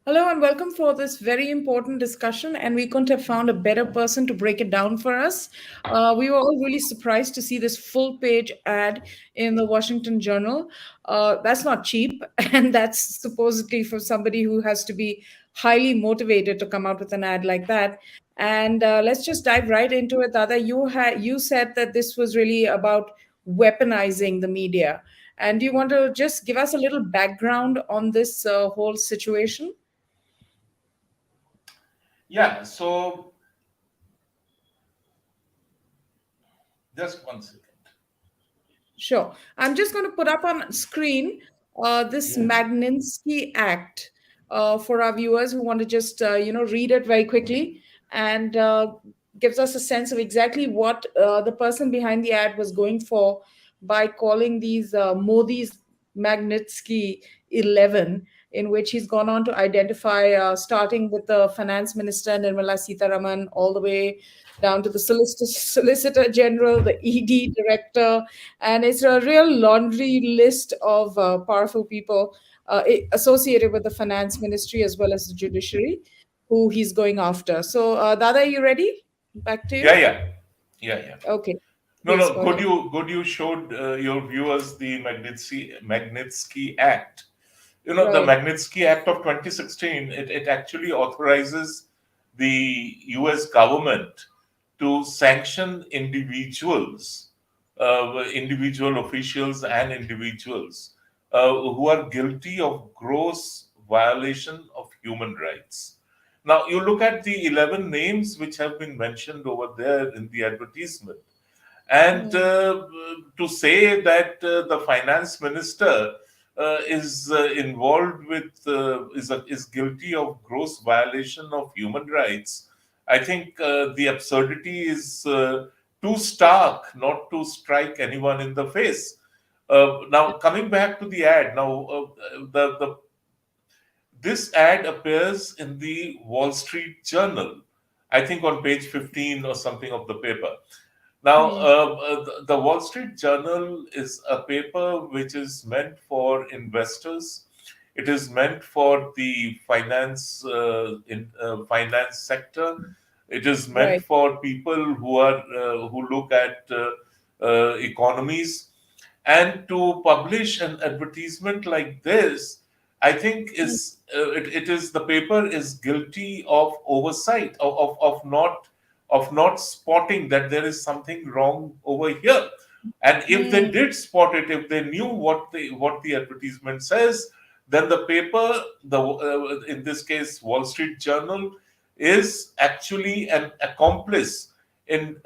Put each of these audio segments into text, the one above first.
Hello and welcome for this very important discussion. And we couldn't have found a better person to break it down for us. We were all really surprised to see this full page ad in the Washington Journal. That's not cheap, and that's supposedly for somebody who has to be highly motivated to come out with an ad like that. And let's just dive right into it. Dada, you said that this was really about weaponizing the media. And do you want to just give us a little background on this whole situation? Yeah, so just 1 second. Sure. I'm just going to put up on screen this Yeah. Magnitsky Act for our viewers who want to just read it very quickly and gives us a sense of exactly what the person behind the ad was going for by calling these Modi's Magnitsky 11, in which he's gone on to identify, starting with the finance minister Nirmala Sitharaman, all the way down to the solicitor general, the ED director, and it's a real laundry list of powerful people associated with the finance ministry as well as the judiciary who he's going after. So, Dada, are you ready? Back to Yeah, you. yeah, yeah, yeah. Okay, No, please no. go Could ahead. you showed your viewers the Magnitsky Act? The Right. Magnitsky Act of 2016. It actually authorizes the U.S. government to sanction individual officials and individuals who are guilty of gross violation of human rights. Now, you look at the 11 names which have been mentioned over there in the advertisement, and Hmm. to say that the finance minister is involved with is guilty of gross violation of human rights, I think the absurdity is too stark not to strike anyone in the face. Now, coming back to the ad, now the this ad appears in the Wall Street Journal, I think on page 15 or something of the paper. Now, Hmm. the Wall Street Journal is a paper which is meant for investors. It is meant for the finance sector. It is meant Right. for people who look at economies, and to publish an advertisement like this, I think Hmm. it is the paper is guilty of oversight, of not spotting that there is something wrong over here. And if they Hmm. did spot it, if they knew what the advertisement says, then the paper, the in this case Wall Street Journal, is actually an accomplice in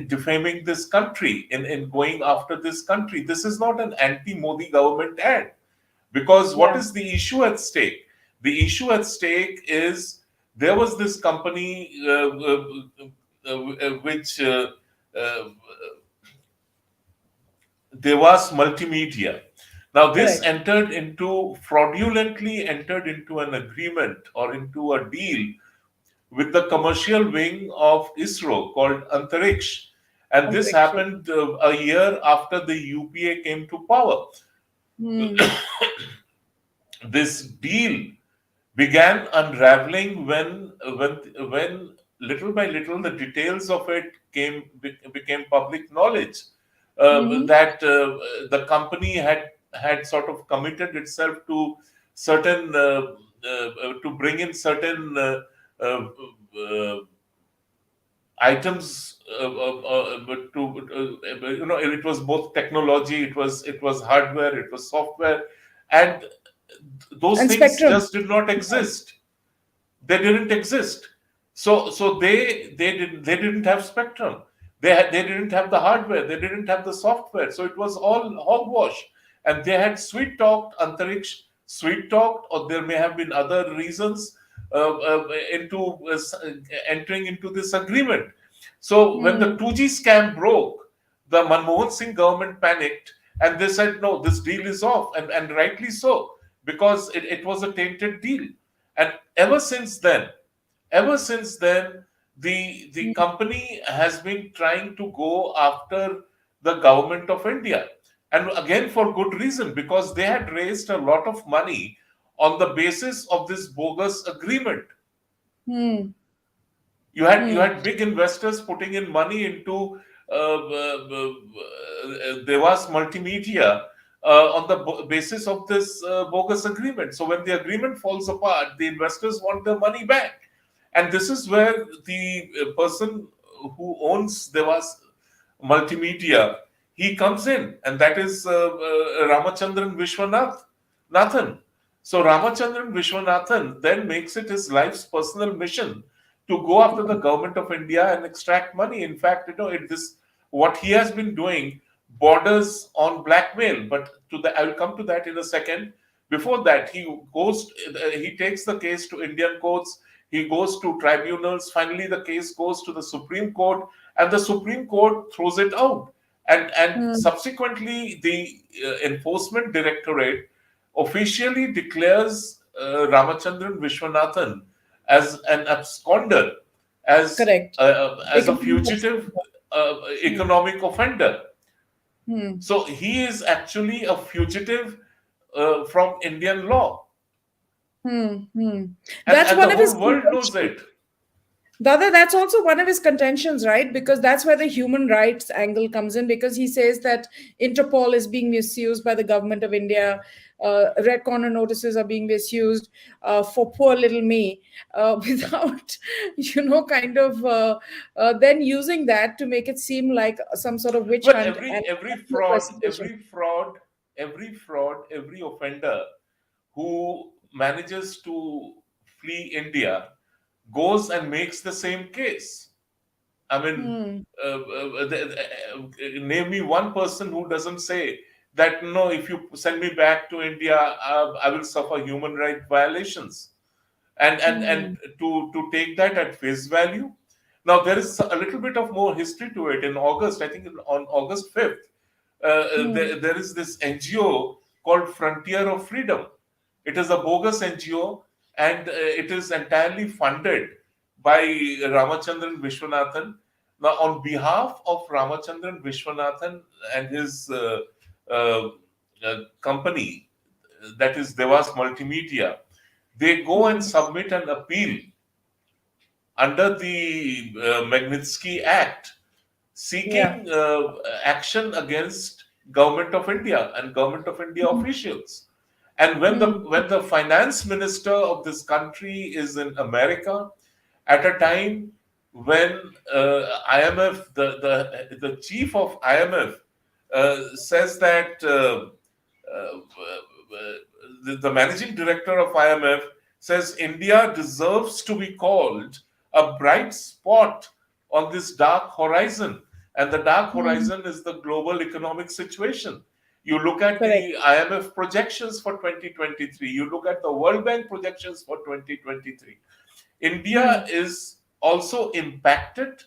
defaming this country, in going after this country. This is not an anti-Modi government ad, because what Yeah. is the issue at stake? The issue at stake is there was this company which uh, Devas Multimedia. Now, this Correct. fraudulently entered into an agreement or into a deal with the commercial wing of ISRO called Antariksh. And this Antariksh. happened a year after the UPA came to power. Hmm. This deal began unraveling when little by little the details of it became public knowledge. Hmm. That the company had sort of committed itself to certain to bring in certain uh, uh, items it was both technology, it was hardware, it was software, and those And things Spectrum. just did not exist. They didn't exist. So they didn't have spectrum. They didn't have the hardware, they didn't have the software, so it was all hogwash. And they had sweet talked Antariksh, sweet talked, or there may have been other reasons into entering into this agreement. So when the Hmm. 2G scam broke, the Manmohan Singh government panicked, and they said, no, this deal is off, and rightly so, because it was a tainted deal. And ever since then, the company has been trying to go after the government of India, and again for good reason, because they had raised a lot of money on the basis of this bogus agreement. Hmm. You had Hmm. big investors putting in money into Devas Multimedia on the basis of this bogus agreement. So when the agreement falls apart, the investors want their money back, and this is where the person who owns Devas Multimedia, he comes in, and that is Ramachandran Nathan. So Ramachandran Vishwanathan then makes it his life's personal mission to go after the government of India and extract money. In fact, this what he has been doing borders on blackmail. But I will come to that in a second. Before that, he takes the case to Indian courts. He goes to tribunals. Finally, the case goes to the Supreme Court, and the Supreme Court throws it out. And Hmm. subsequently, the Enforcement Directorate officially declares Ramachandran Vishwanathan as an absconder, Correct. as a Economic fugitive offender. Hmm. economic offender. Hmm. So he is actually a fugitive from Indian law, Hmm. Hmm. and That's the one of his whole world knows contentions. it. Dada, that's also one of his contentions, right? Because that's where the human rights angle comes in, because he says that Interpol is being misused by the government of India. Red corner notices are being misused for poor little me, without, kind of then using that to make it seem like some sort of witch Well, hunt and every no fraud, persecution. every offender who manages to flee India goes and makes the same case. I mean, Hmm. name me one person who doesn't say that no, if you send me back to India, I will suffer human right violations. And Hmm. to take that at face value. Now there is a little bit of more history to it. In August, I think on August 5th, Hmm. there is this NGO called Frontier of Freedom. It is a bogus NGO, and it is entirely funded by Ramachandran Vishwanathan. Now, on behalf of Ramachandran Vishwanathan and his uh, company, that is Devas Multimedia, they go and Hmm. submit an appeal under the Magnitsky Act, Yeah. seeking action against Government of India and Government of India Hmm. officials. And when the Hmm. when the finance minister of this country is in America, at a time when IMF, the chief of IMF, says that the managing director of IMF says India deserves to be called a bright spot on this dark horizon. And the dark Hmm. horizon is the global economic situation. You look at Correct. the IMF projections for 2023, you look at the World Bank projections for 2023. India Hmm. is also impacted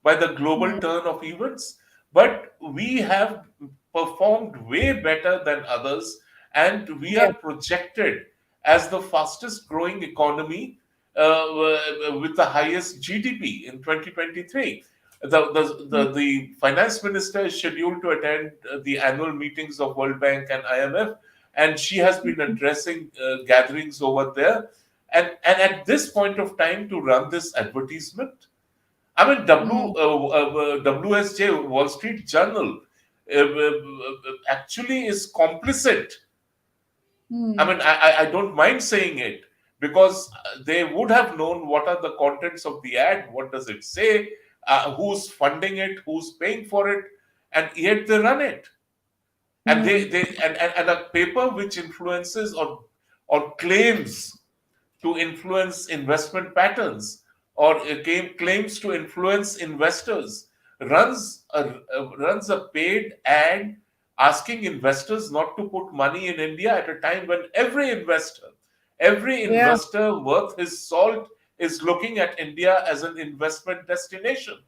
by the global Hmm. turn of events, but we have performed way better than others, and we Yeah. are projected as the fastest growing economy with the highest GDP in 2023. The finance minister is scheduled to attend the annual meetings of World Bank and IMF, and she has been addressing gatherings over there. And at this point of time, to run this advertisement, I mean, Hmm. WSJ, Wall Street Journal, actually is complicit. I Hmm. mean, I don't mind saying it, because they would have known what are the contents of the ad, what does it say, who's funding it, who's paying for it, and yet they run it. And Hmm. and a paper which influences or claims to influence investment patterns, or claims to influence investors, runs a paid ad asking investors not to put money in India at a time when every Yeah. investor worth his salt is looking at India as an investment destination.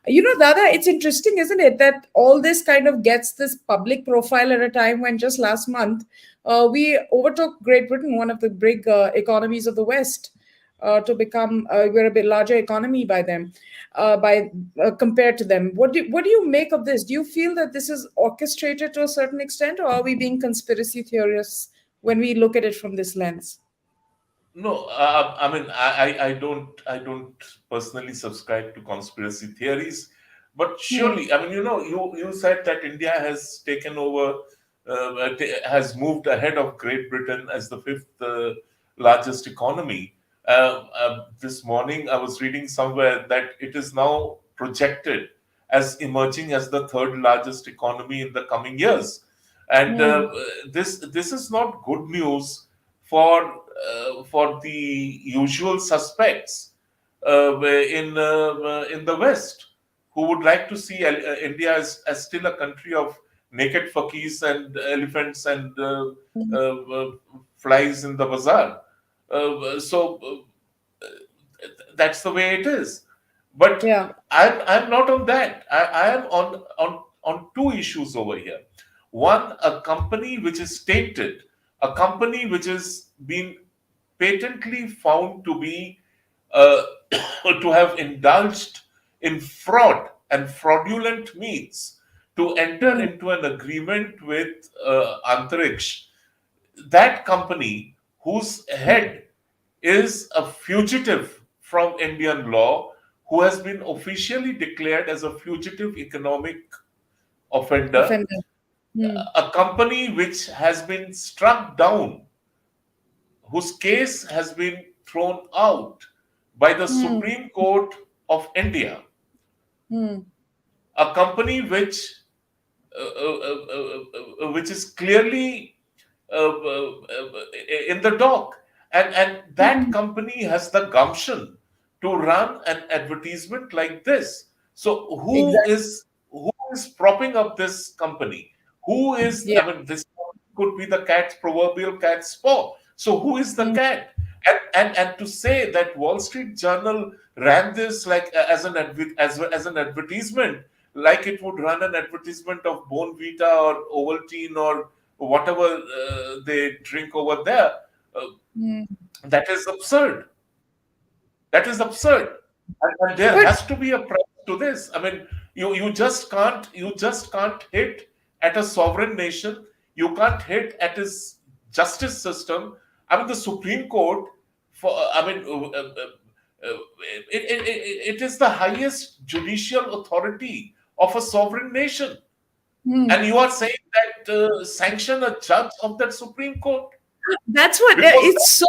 Dada, it's interesting, isn't it, that all this kind of gets this public profile at a time when just last month we overtook Great Britain, one of the big economies of the West, to become we're a bit larger economy by them, by compared to them. What do you make of this? Do you feel that this is orchestrated to a certain extent, or are we being conspiracy theorists when we look at it from this lens? No, I mean, I don't personally subscribe to conspiracy theories, but Hmm. surely, I mean, you said that India has taken over, has moved ahead of Great Britain as the fifth largest economy. This morning, I was reading somewhere that it is now projected as emerging as the third largest economy in the coming years, and Hmm. this is not good news for the usual suspects in the West, who would like to see India as still a country of naked fakis and elephants and Hmm. flies in the bazaar. That's the way it is. But Yeah. I'm not on that. I am on two issues over here. One, a company which is tainted, a company which is been patently found to be uh, to have indulged in fraud and fraudulent means to enter Hmm. into an agreement with Antariksh. That company, whose head is a fugitive from Indian law, who has been officially declared as a fugitive economic offender, Offender. Hmm. a company which has been struck down, whose case has been thrown out by the Hmm. Supreme Court of India, Hmm. a company which is clearly in the dock, and that Hmm. company has the gumption to run an advertisement like this. So Exactly. who is propping up this company? Who is, Yeah. I mean, this could be the cat's proverbial cat's paw. So who is the Hmm. cat? And to say that Wall Street Journal ran this like as an advertisement, like it would run an advertisement of Bonvita or Ovaltine or whatever they drink over there, uh, Hmm. that is absurd. That is absurd, and there But has to be a price to this. I mean, you just can't hit at a sovereign nation. You can't hit at its justice system. I mean, the Supreme Court, for I mean, uh, it is the highest judicial authority of a sovereign nation, hmm. and you are saying that sanction a judge of that Supreme Court, That's what because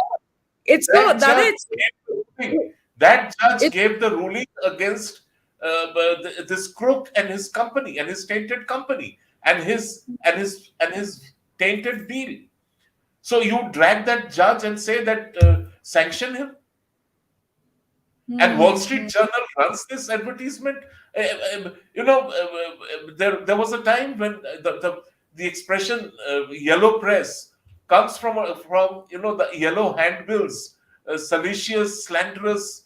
it's so that Dada, judge gave the ruling. That judge it's gave the ruling against this crook and his company and his tainted company and his tainted deal. So you drag that judge and say that sanction him, and Wall hmm. Street Hmm. Journal runs this advertisement. There was a time when the expression "yellow press" comes from the yellow handbills, salacious, slanderous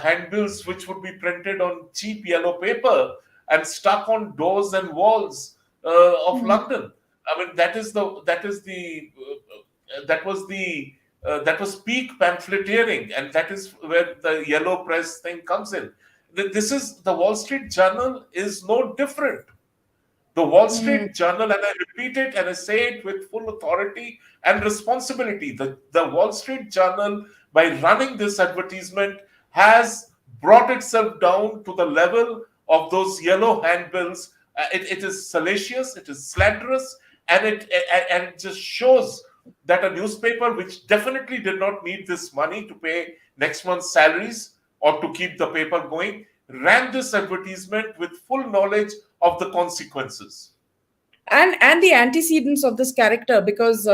handbills which would be printed on cheap yellow paper and stuck on doors and walls of Hmm. London. I mean, that was peak pamphleteering, and that is where the yellow press thing comes in. This is the Wall Street Journal is no different. The Wall Hmm. Street Journal, and I repeat it and I say it with full authority and responsibility, the Wall Street Journal, by running this advertisement, has brought itself down to the level of those yellow handbills. It is salacious, it is slanderous, and it just shows that a newspaper which definitely did not need this money to pay next month's salaries or to keep the paper going ran this advertisement with full knowledge of the consequences. And the antecedents of this character, because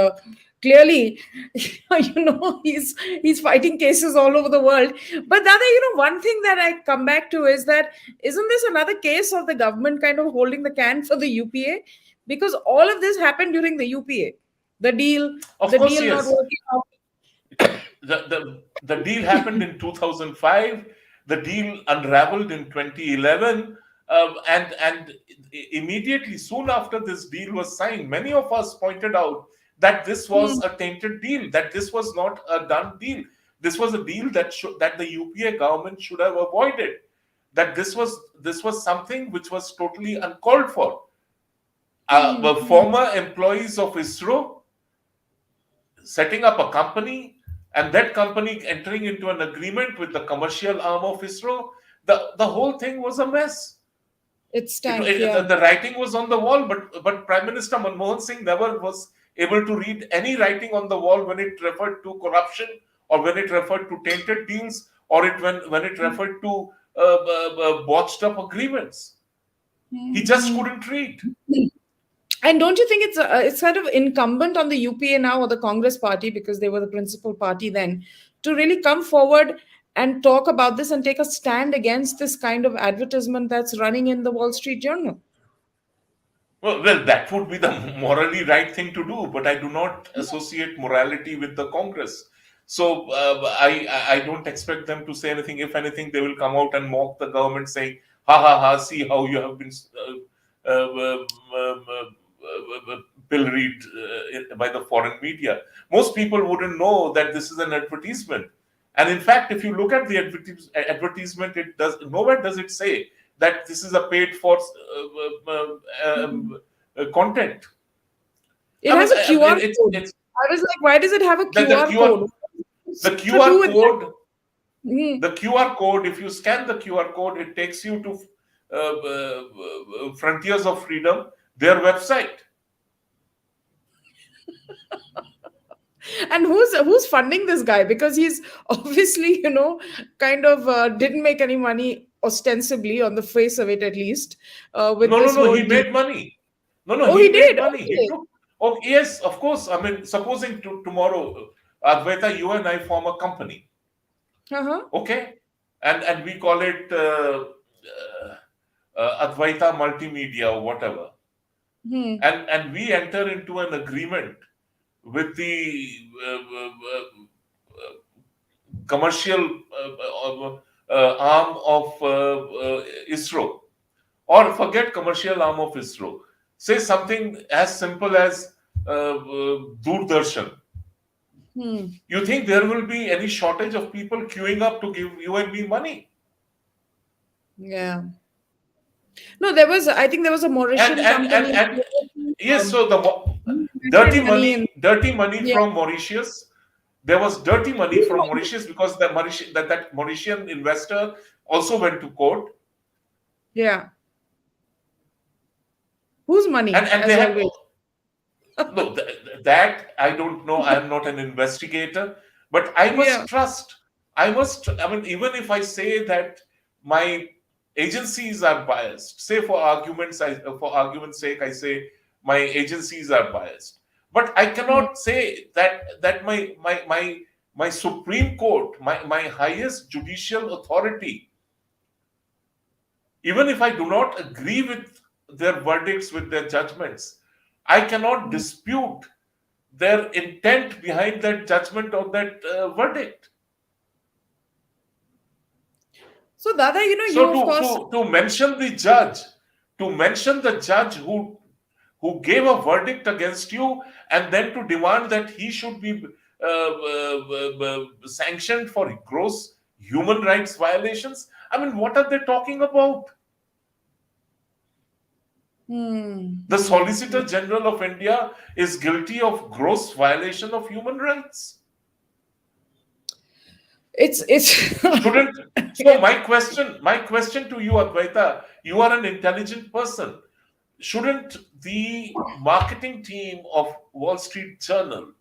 clearly he's fighting cases all over the world. But the other, one thing that I come back to is that, isn't this another case of the government kind of holding the can for the UPA? Because all of this happened during the UPA, the deal Of the course, deal not yes. working out. The deal happened in 2005. The deal unraveled in 2011, and immediately soon after this deal was signed, many of us pointed out that this was Hmm. a tainted deal, that this was not a done deal. This was a deal that the UPA government should have avoided. That this was something which was totally uncalled for. Hmm. The Hmm. former employees of ISRO, setting up a company, and that company entering into an agreement with the commercial arm of ISRO. The whole thing was a mess. It stank, yeah. The writing was on the wall, but Prime Minister Manmohan Singh never was able to read any writing on the wall when it referred to corruption, or when it referred to tainted deals, or when it referred to botched up agreements. He just Mhm. couldn't read. And don't you think it's kind of incumbent on the UPA now, or the Congress party, because they were the principal party then, to really come forward and talk about this and take a stand against this kind of advertisement that's running in the Wall Street Journal? Well, that would be the morally right thing to do, but I do not associate morality with the Congress. So I don't expect them to say anything. If anything, they will come out and mock the government, saying, "Ha ha ha! See how you have been pilloried by the foreign media." Most people wouldn't know that this is an advertisement. And in fact, if you look at the advertisement, it does nowhere does it say that this is a paid for content. It I mean, has a QR code. it's I was like, why does it have a the QR QR code? the What's to do QR with that? code Mhm. the QR code. If you scan the QR code, it takes you to Frontiers of Freedom, their website. And who's funding this guy? Because he's obviously, kind of didn't make any money ostensibly on the face of it, at least, with No, no, this no. whole He deal. made money. No, no, Oh, he he made did. money. He Okay. took. Oh, yes, of course. I mean, supposing tomorrow, Advaita, you and I form a company, Uh-huh. okay, and we call it Advaita Multimedia or whatever, Hmm. and we enter into an agreement with the commercial arm of ISRO, or forget commercial arm of ISRO. Say something as simple as Doordarshan. Hmm. You think there will be any shortage of people queuing up to give you and me money? Yeah. No, I think there was a And Mauritian and and company. and yes, Um, so the invested money in. dirty money Yeah. from Mauritius. There was dirty money from Mauritius because that Mauritian investor also went to court, Yeah. Whose money, and they as have always? no that I don't know. I am not an investigator, but I Yeah. must trust. I must. I mean, even if I say that my agencies are biased, say for argument's sake, I say my agencies are biased, but I Hmm. cannot say that my Supreme Court, my highest judicial authority, even if I do not agree with their verdicts, with their judgments, I cannot dispute their intent behind that judgment or that verdict. So, Dada, So you of course. to mention the judge, to mention the judge who gave a verdict against you, and then to demand that he should be sanctioned for gross human rights violations. I mean, what are they talking about? Hmm. The Hmm. Solicitor General of India is guilty of gross violation of human rights. It's Shouldn't so my question to you, Advaita, you are an intelligent person. Shouldn't the marketing team of Wall Street Journal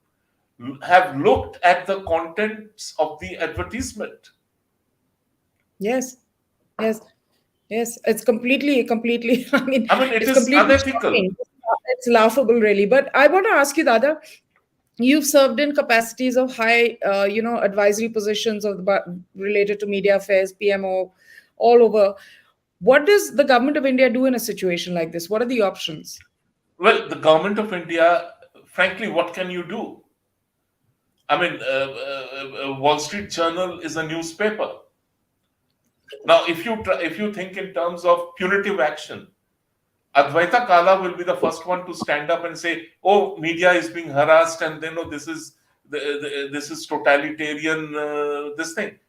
have looked at the contents of the advertisement? yes, yes, yes. It's completely. I mean, I mean, it it's is completely unethical. shocking. It's laughable, really. But I want to ask you, Dada. You've served in capacities of high, advisory positions related to media affairs, PMO, all over. What does the government of India do in a situation like this? What are the options? Well, the government of India, frankly, what can you do? I mean, Wall Street Journal is a newspaper. Now, if you think in terms of punitive action, Advaita Kala will be the first one to stand up and say, "Oh, media is being harassed, and this is totalitarian. This thing."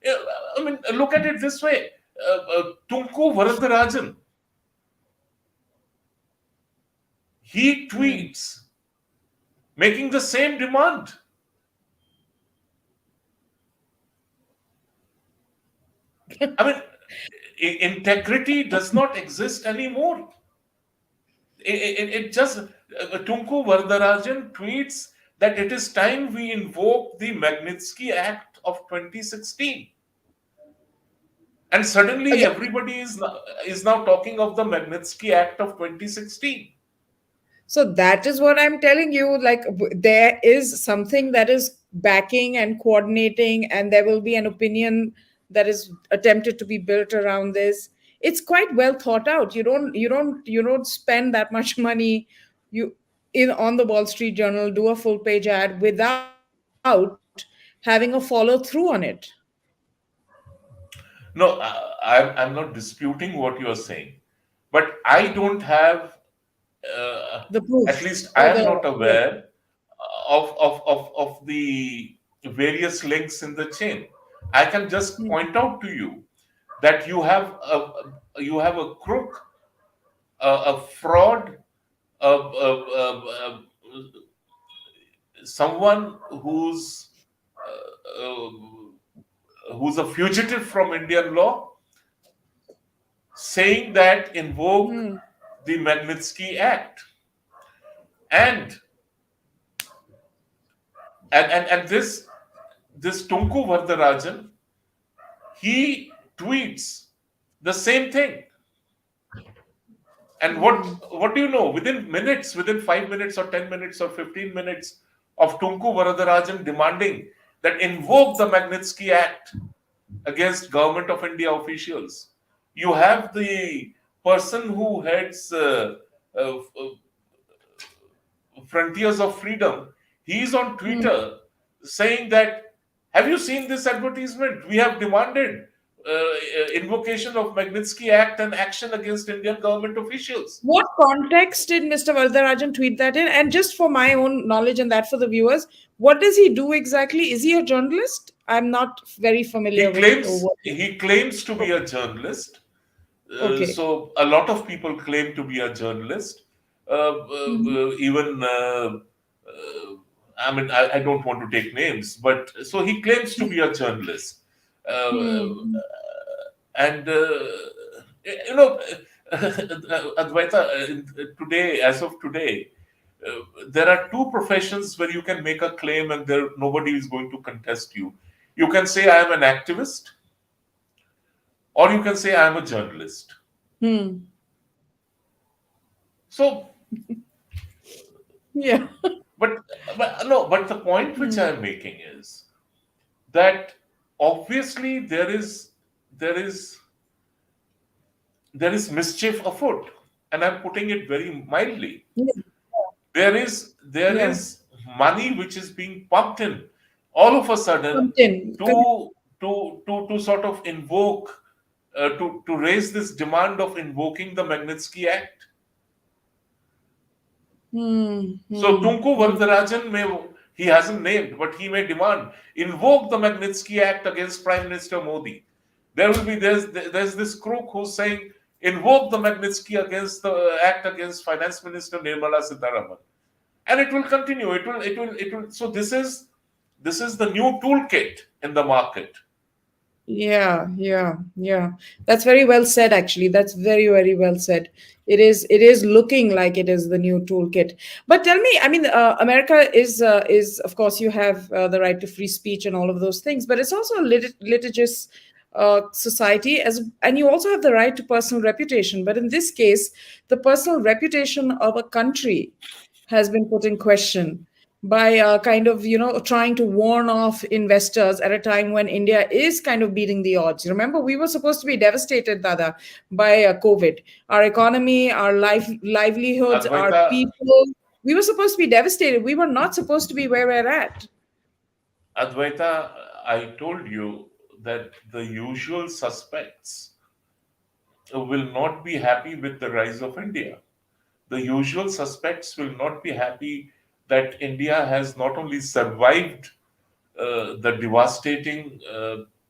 Yeah, I mean, look at it this way: Tunku Varadarajan, he Hmm. tweets making the same demand. I mean, integrity does not exist anymore. It just Tunku Vardarajan tweets that it is time we invoke the Magnitsky Act of 2016, and suddenly Again. everybody is now talking of the Magnitsky Act of 2016. So that is what I'm telling you. Like, there is something that is backing and coordinating, and there will be an opinion that is attempted to be built around this. It's quite well thought out. You don't spend that much money you in on the Wall Street Journal, do a full page ad without having a follow through on it. No, I'm not disputing what you are saying, but I don't have, uh, The proof at least I or am the not yes. aware of the various links in the chain. I can just Hmm. point out to you that you have a crook, a fraud, someone uh, who's a fugitive from Indian law, saying that invoke Hmm. the Magnitsky Act, and and this Tunku Vardarajan, he tweets the same thing. And Hmm. what do you know? Within minutes, within 5 minutes or 10 minutes or 15 minutes of Tunku Varadarajan demanding that invoke the Magnitsky Act against Government of India officials, you have the person who heads uh, Frontiers of Freedom. He's on Hmm. Twitter saying that, have you seen this advertisement? We have demanded invocation of Magnitsky Act and action against Indian government officials. What context did Mr. Vardarajan tweet that in? And just for my own knowledge and that for the viewers, what does he do exactly? Is he a journalist? I'm not very familiar He with claims what. he claims to be Okay. a journalist. Okay. So a lot of people claim to be a journalist. Mhm. Even I mean, I don't want to take names, but so he claims to be a journalist. Uh, Hmm. and you know, Advaita, today, as of today, there are two professions where you can make a claim and there nobody is going to contest you. You can say I am an activist, or you can say I am a journalist. Hmm. So, Yeah. but but no, but the point which I Hmm. am making is that obviously there is there is mischief afoot, and I'm putting it very mildly. Yeah. There Yeah. is money which is being pumped in all of a sudden Content. to to sort of invoke to raise this demand of invoking the Magnitsky Act. Hmm. So Hmm. Tunku Hmm. Varadarajan he hasn't named, but he may demand invoke the Magnitsky Act against Prime Minister Modi. There's this crook who's saying invoke the Magnitsky against the act against Finance Minister Nirmala Sitharaman, and it will continue. It will. So this is the new toolkit in the market. Yeah, yeah, yeah. That's very well said, actually. That's very, very well said. It is looking like it is the new toolkit. But tell me, I mean, America is, of course, you have the right to free speech and all of those things, but it's also a litigious society, and you also have the right to personal reputation. But in this case, the personal reputation of a country has been put in question by kind of trying to warn off investors at a time when India is kind of beating the odds. Remember, we were supposed to be devastated, Dada, by COVID. Our economy, our livelihoods, our Advaita, people. We were supposed to be devastated. We were not supposed to be where we're at. Advaita, I told you that the usual suspects will not be happy with the rise of India. The usual suspects will not be happy that India has not only survived the devastating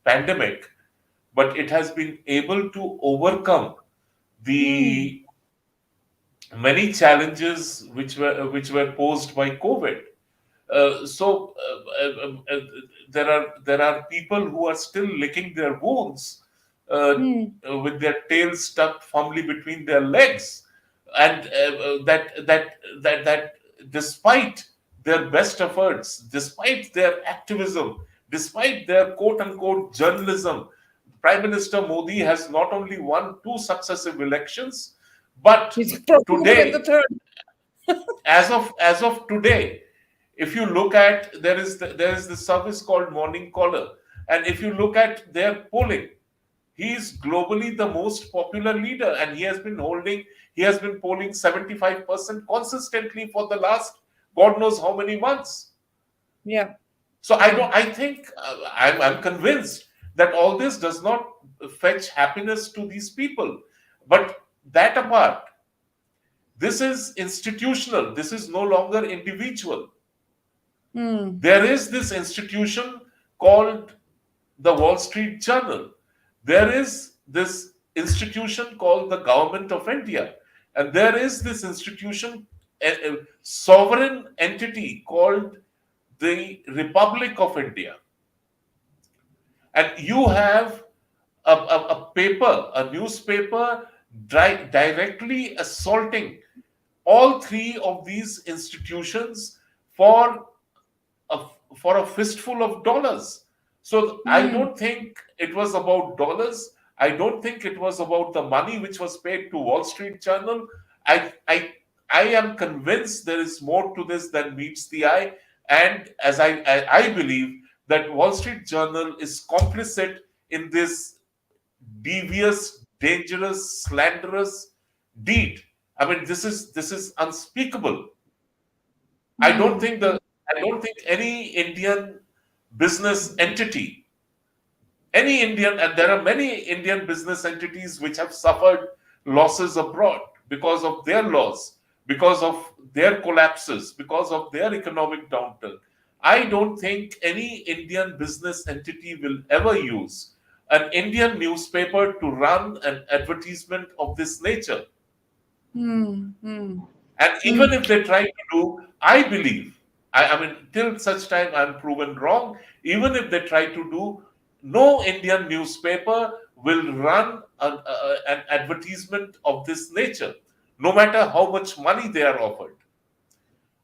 pandemic, but it has been able to overcome Hmm. the many challenges which were posed by COVID. So there are people who are still licking their wounds uh, Hmm. with their tails stuck firmly between their legs, and that despite their best efforts, despite their activism, despite their quote unquote journalism, Prime Minister Modi has not only won two successive elections, but He's probably going to win the today, third. as of today, if you look at, there is the service called Morning Caller, and if you look at their polling, he is globally the most popular leader, and he has been polling 75% consistently for the last god knows how many months. Yeah. So Yeah. I think I'm convinced that all this does not fetch happiness to these people. But that apart, this is institutional, this is no longer individual. Hmm. There is this institution called the Wall Street Journal. There is this institution called the Government of India. And there is this institution, a sovereign entity called the Republic of India. And you have a paper, a newspaper, directly assaulting all three of these institutions for a, for a fistful of dollars. So I Hmm. don't think it was about dollars. I don't think it was about the money which was paid to Wall Street Journal. I I I am convinced there is more to this than meets the eye. And as I believe that Wall Street Journal is complicit in this devious, dangerous, slanderous deed. I mean, this is unspeakable. I don't Hmm. think the I don't think any Indian business entity, any Indian, and there are many Indian business entities which have suffered losses abroad because of their laws, because of their collapses, because of their economic downturn. I don't think any Indian business entity will ever use an Indian newspaper to run an advertisement of this nature. Hmm. Hmm. And Hmm. even if they try to do, I believe, I mean, till such time I'm proven wrong, even if they try to do, no Indian newspaper will run an advertisement of this nature, no matter how much money they are offered.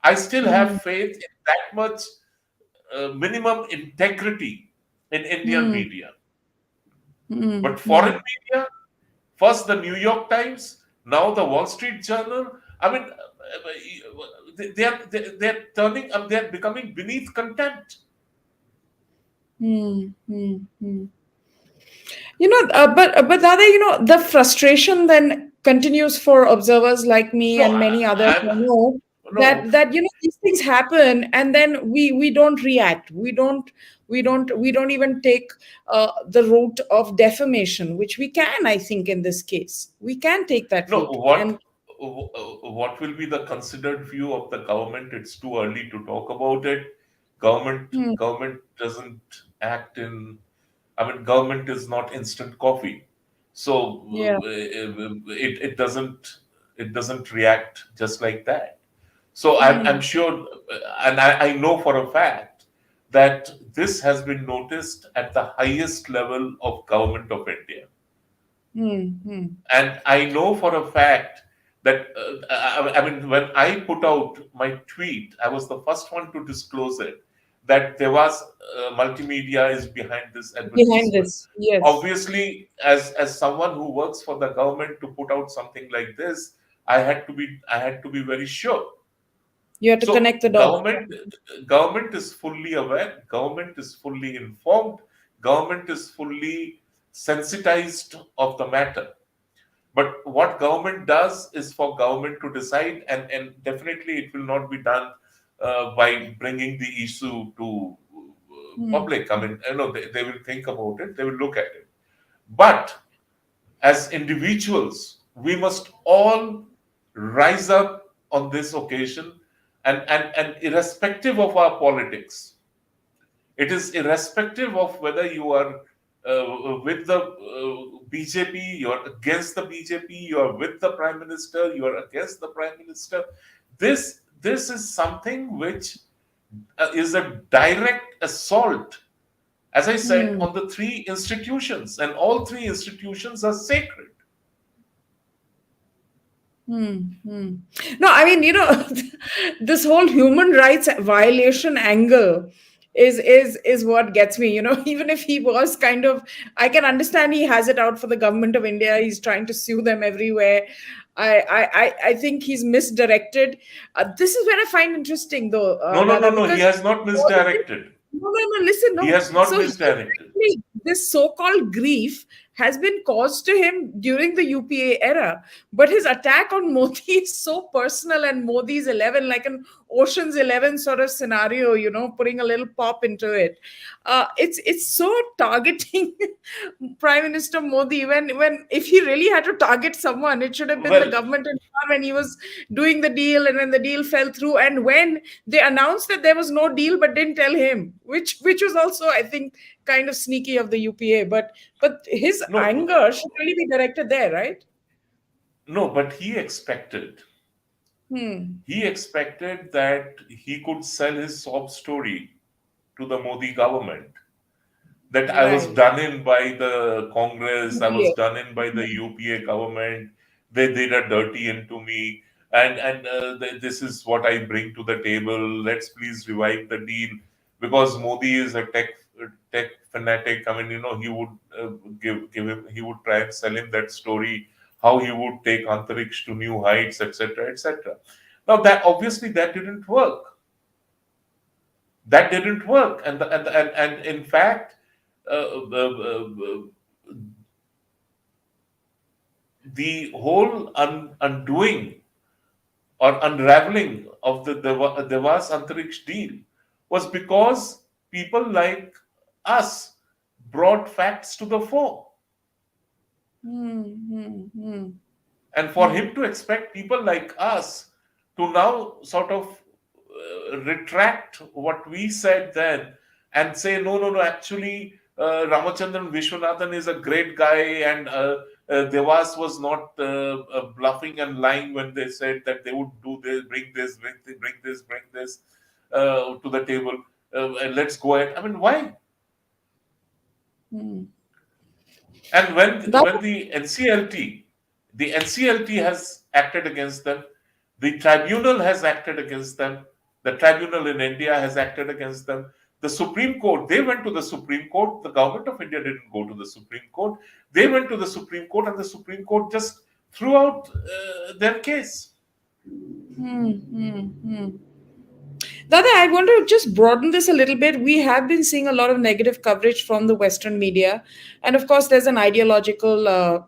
I still Hmm. have faith in that much minimum integrity in Indian Hmm. media. Hmm. But Hmm. foreign media, first the New York Times, now the Wall Street Journal. I mean, they're turning, they're becoming beneath contempt. Hmm. Hmm. Hmm. But Dada, the frustration then continues for observers like me No, and many others. I I'm know no, that these things happen, and then we don't react. We don't even take the route of defamation, which we can. I think in this case, we can take that no. route. And What will be the considered view of the government? It's too early to talk about it. hmm, Government doesn't act in. I mean, government is not instant coffee, so yeah. it doesn't react just like that. So I'm Hmm, sure, and I know for a fact that this has been noticed at the highest level of government of India. hmm, hmm, And I know for a fact that, I mean, when I put out my tweet, I was the first one to disclose it, that there was multimedia is behind this behind advertisement. this, yes, Obviously, as someone who works for the government, to put out something like this, I had to be very sure. you have to So connect the dots. government is fully aware, government is fully informed, government is fully sensitized of the matter. But what government does is for government to decide, and definitely it will not be done by bringing the issue to Hmm, public. I mean, they will think about it, they will look at it. But as individuals, we must all rise up on this occasion, and irrespective of our politics, it is irrespective of whether you are with the BJP, you are against the BJP, you are with the Prime Minister, you are against the Prime Minister. This is something which is a direct assault As I said, Hmm. on the three institutions, and all three institutions are sacred. Hmm. Hmm. No, I mean, this whole human rights violation angle is what gets me. Even if he was kind of, I can understand he has it out for the government of India. He's trying to sue them everywhere. I think he's misdirected. This is where I find interesting, though, No, no, no, Dada, no. He because has not all of this, misdirected. no, no, no, listen, He no. has not So he misdirected. actually, this so-called grief has been caused to him during the UPA era, but his attack on Modi is so personal, and Modi's 11, like an Ocean's 11 sort of scenario, putting a little pop into it. It's so targeting Prime Minister Modi, when if he really had to target someone, it should have been the Well, government in power when he was doing the deal, and when the deal fell through, and when they announced that there was no deal but didn't tell him, which was also, I think, kind of sneaky of the UPA. But his no, anger should really be directed there, right? no, but Hmm. he expected that he could sell his sob story to the Modi government, that I was Right. done in by the Congress, I was UPA. done in by the Hmm. UPA government. They did a dirty into me, and this is what I bring to the table. Let's please revive the deal, because Modi is a tech fanatic. I mean, he would give him, he would try and sell him that story, how he would take Antariksh to new heights, etc., etc. Now that obviously that didn't work. That didn't work, and in fact, the whole undoing or unraveling of the Devas Antariksh deal was because people like us brought facts to the fore. Hmm. Hmm. Hmm. And for Hmm. him to expect people like us to now sort of retract what we said then and say, no, no, no, actually, Ramachandran Vishwanathan is a great guy, and Devas was not bluffing and lying when they said that they would do this, bring this to the table, and let's go ahead. I mean, why? Hmm. And That, when the NCLT has acted against them, the tribunal has acted against them, the tribunal in India has acted against them. The Supreme Court, they went to the Supreme Court. The government of India didn't go to the Supreme Court. They went to the Supreme Court, and the Supreme Court just threw out their case. hmm. Hmm. Hmm. Dada, I want to just broaden this a little bit. We have been seeing a lot of negative coverage from the Western media, and of course, there's an ideological,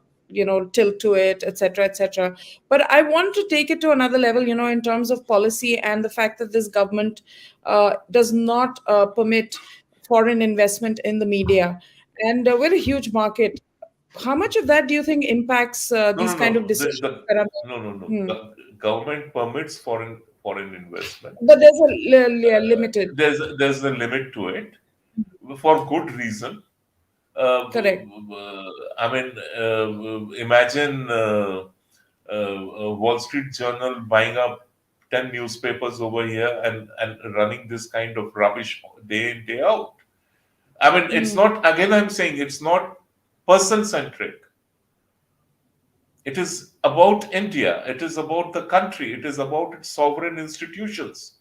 tilt to it, etc., etc. But I want to take it to another level, in terms of policy and the fact that this government does not permit foreign investment in the media, and we're a huge market. How much of that do you think impacts No, no, these kind of no. decisions that are No, no, no. made? Hmm. The government permits foreign investment. But there's a limited, There's a limit to it for good reason. correct. I mean, imagine Wall Street Journal buying up 10 newspapers over here, and running this kind of rubbish day in, day out. I mean, it's Hmm. not, again, I'm saying it's not person centric. It is about India. It is about the country. It is about its sovereign institutions.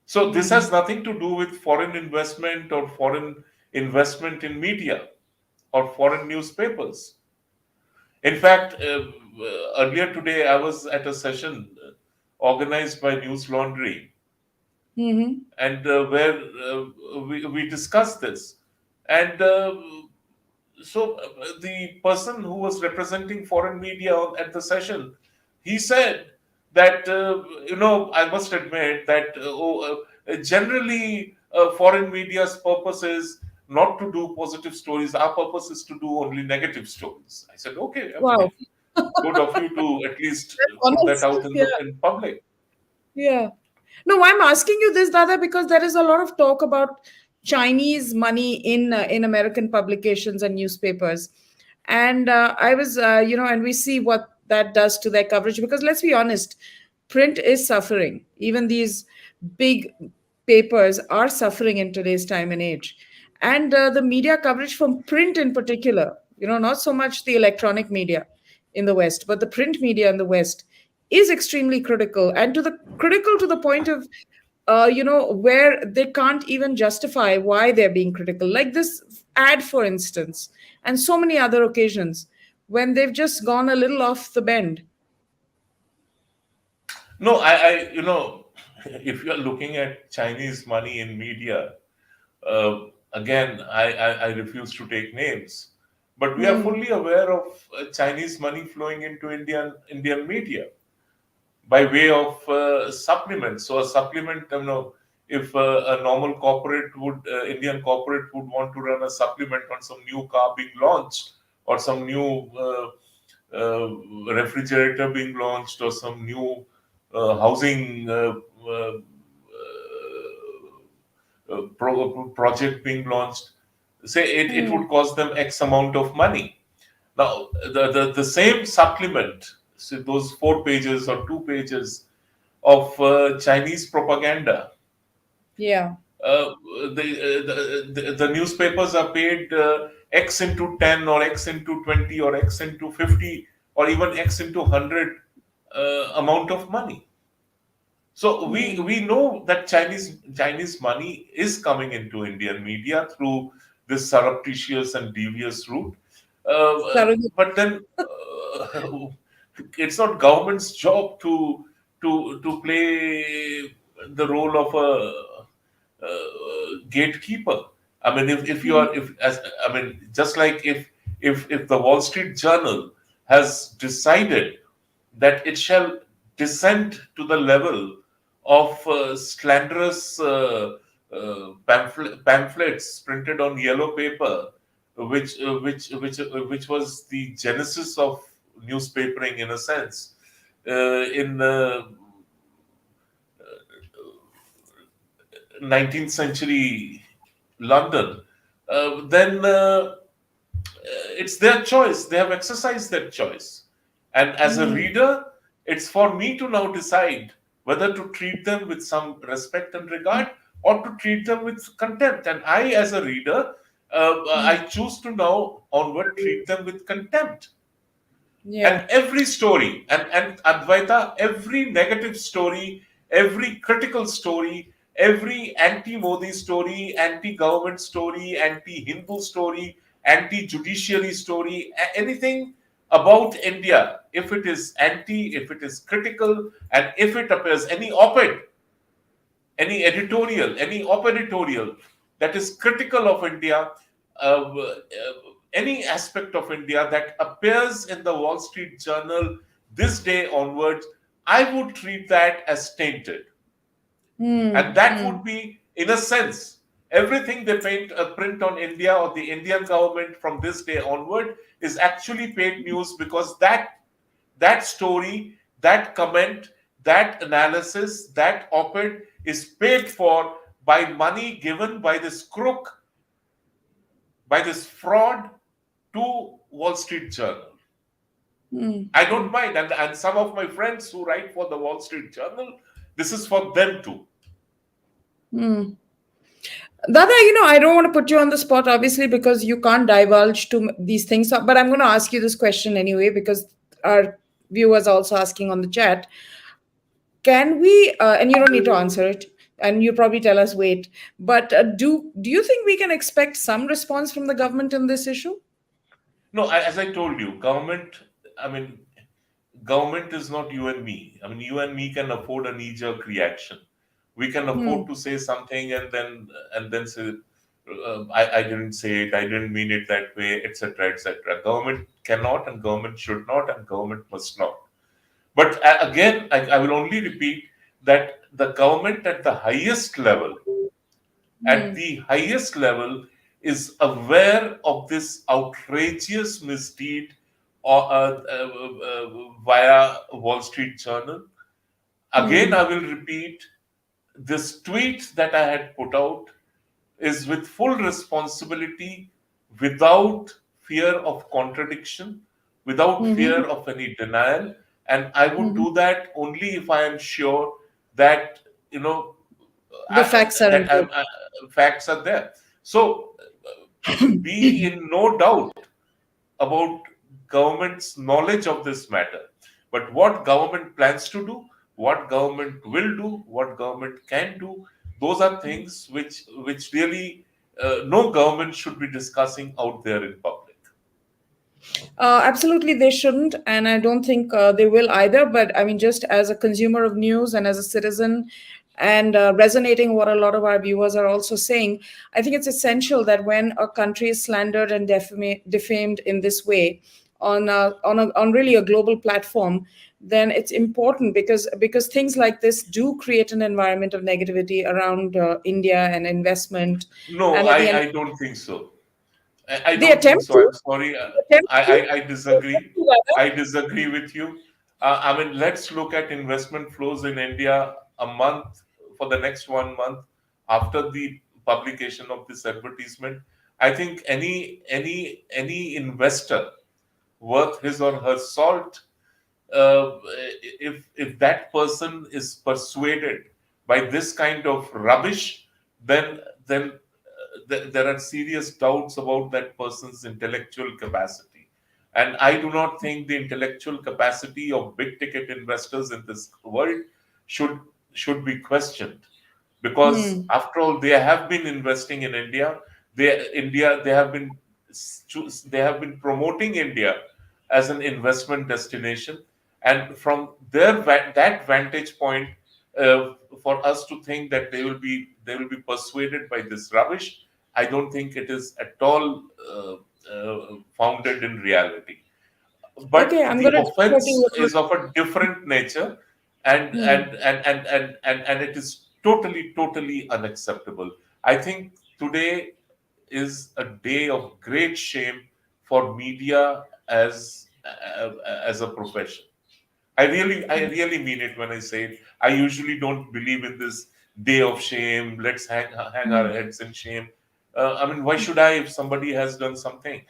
So this Hmm. has nothing to do with foreign investment or foreign investment in media or foreign newspapers. In fact, earlier today I was at a session organized by News Laundry, Hmm. and where we discussed this. And the person who was representing foreign media at the session, he said that, I must admit that generally foreign media's purpose is not to do positive stories. Our purpose is to do only negative stories. I said, okay, I mean, Wow. if good of you to at least That's put that honest. out in Yeah. the in public. Yeah. No, I'm asking you this, Dada, because there is a lot of talk about Chinese money in American publications and newspapers, and I was, and we see what that does to their coverage. Because let's be honest, print is suffering. Even these big papers are suffering in today's time and age. And the media coverage from print in particular, not so much the electronic media in the West, but the print media in the West is extremely critical, and critical to the point of, where they can't even justify why they're being critical. Like this ad, for instance, and so many other occasions when they've just gone a little off the bend. No, if you're looking at Chinese money in media, uh, again, I refuse to take names, but we are Hmm. fully aware of Chinese money flowing into Indian media by way of supplements. So a supplement, if a normal Indian corporate would want to run a supplement on some new car being launched, or some new refrigerator being launched, or some new housing project being launched, say it Hmm. would cost them X amount of money. Now, the same supplement, so those 4 pages or 2 pages of Chinese propaganda, Yeah. uh, the newspapers are paid X into 10 or X into 20 or X into 50 or even X into 100 amount of money. So Hmm. we know that Chinese money is coming into Indian media through this surreptitious and devious route. Surrogate. But then it's not government's job to play the role of a gatekeeper. I mean, if you Hmm. are if as I mean, just like if the Wall Street Journal has decided that it shall descend to the level of slanderous pamphlets printed on yellow paper, which was the genesis of newspapering in a sense, in 19th century London, then it's their choice. They have exercised that choice. And as a Hmm. reader, it's for me to now decide whether to treat them with some respect and regard or to treat them with contempt. And I, as a reader, Hmm. I choose to now onward treat them with contempt. And Yeah. every story, and Advaita, every negative story, every critical story, every anti-Modi story, anti-government story, anti-Hindu story, anti-judiciary story, anything about India, if it is anti, if it is critical, and if it appears any op-ed, any editorial, any op-editorial that is critical of India, any aspect of India that appears in the Wall Street Journal this day onwards, I would treat that as tainted. And Hmm. that Hmm. would be, in a sense, everything they print on India or the Indian government from this day onward is actually paid news, because that story, that comment, that analysis, that op-ed is paid for by money given by this crook, by this fraud to Wall Street Journal. Hmm. I don't Hmm. mind. And some of my friends who write for the Wall Street Journal, this is for them too. Hmm. Dada, I don't want to put you on the spot, obviously, because you can't divulge these things. But I'm going to ask you this question anyway, because our viewers are also asking on the chat. Can we, and you don't need to answer it, and you probably tell us wait, but do you think we can expect some response from the government in this issue? No, as I told you, I mean, government is not you and me. I mean, you and me can afford a knee-jerk reaction. We can afford Hmm. to say something and then say, I didn't say it, I didn't mean it that way, etc., etc. Government cannot, and government should not, and government must not. But again, I will only repeat that the government at Hmm. the highest level, is aware of this outrageous misdeed via Wall Street Journal. Again, Hmm. I will repeat, this tweet that I had put out is with full responsibility, without fear of contradiction, without Hmm. fear of any denial. And I would Hmm. do that only if I am sure that, you know, The facts are in court. facts are there. So be in no doubt about government's knowledge of this matter. But what government plans to do, what government will do, what government can do, those are things which really no government should be discussing out there in public. Absolutely, they shouldn't, and I don't think they will either. But I mean, just as a consumer of news and as a citizen, and resonating what a lot of our viewers are also saying, I think it's essential that when a country is slandered and defamed in this way on really a global platform, then it's important because things like this do create an environment of negativity around India and investment, No, and at the end, I don't think so. I they don't think attempt so. to. I'm sorry. They attempt to. I They disagree. attempt to, rather. I disagree with you. I mean, let's look at investment flows in India a month for the next 1 month after the publication of this advertisement. I think any investor worth his or her salt, uh, if that person is persuaded by this kind of rubbish, then there are serious doubts about that person's intellectual capacity. And I do not think the intellectual capacity of big ticket investors in this world should should be questioned, because Hmm. after all they have been investing in India. They have been they have been promoting India as an investment destination, and from that vantage point, uh, for us to think that they will be persuaded by this rubbish, I don't think it is at all founded in reality. But Okay, I'm the going to just put offense you. is of a different nature, and Hmm. it is totally unacceptable. I think today is a day of great shame for media uh, as a profession. I really mean it when I say it. I usually don't believe in this day of shame. Let's hang our Hmm. heads in shame. I mean, why should I if somebody has done something?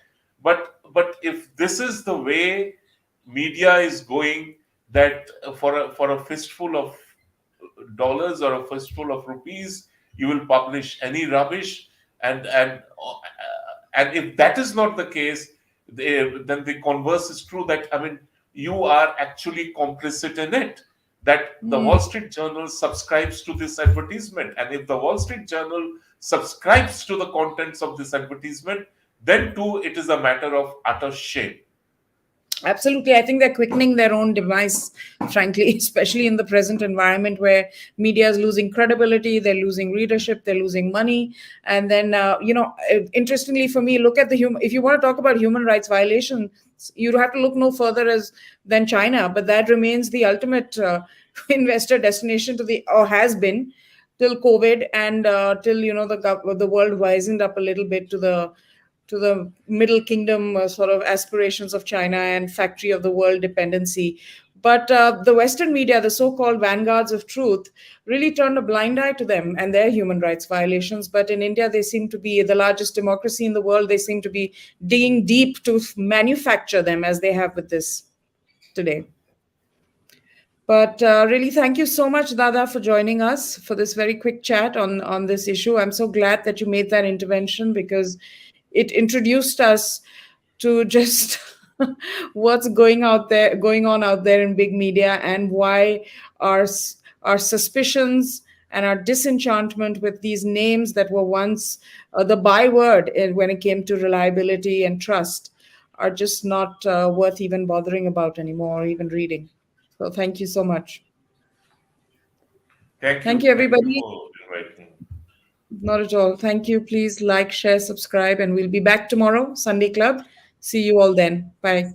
But if this is the way media is going, that for a fistful of dollars or a fistful of rupees, you will publish any rubbish, and if that is not the case, then the converse is true, that I mean, you are actually complicit in it. That the Hmm. Wall Street Journal subscribes to this advertisement, and if the Wall Street Journal subscribes to the contents of this advertisement, then too it is a matter of utter shame. Absolutely. I think they're quickening their own demise, frankly, especially in the present environment where media is losing credibility, they're losing readership, they're losing money. And then, interestingly for me, look at if you want to talk about human rights violations, you have to look no further than China, but that remains the ultimate investor destination or has been till COVID and till, the world wisened up a little bit to the middle kingdom sort of aspirations of China and factory of the world dependency. But the Western media, the so called vanguards of truth, really turned a blind eye to them and their human rights violations. But in India, they seem to be the largest democracy in the world. They seem to be digging deep to manufacture them as they have with this today. But really, thank you so much, Dada, for joining us for this very quick chat on this issue. I'm so glad that you made that intervention because it introduced us to just what's going on out there in big media, and why our suspicions and our disenchantment with these names that were once the byword when it came to reliability and trust are just not worth even bothering about anymore or even reading. So thank you so much. Thank you, Thank you everybody. for inviting me. Not at all. Thank you. Please like, share, subscribe, and we'll be back tomorrow, Sunday Club. See you all then. Bye.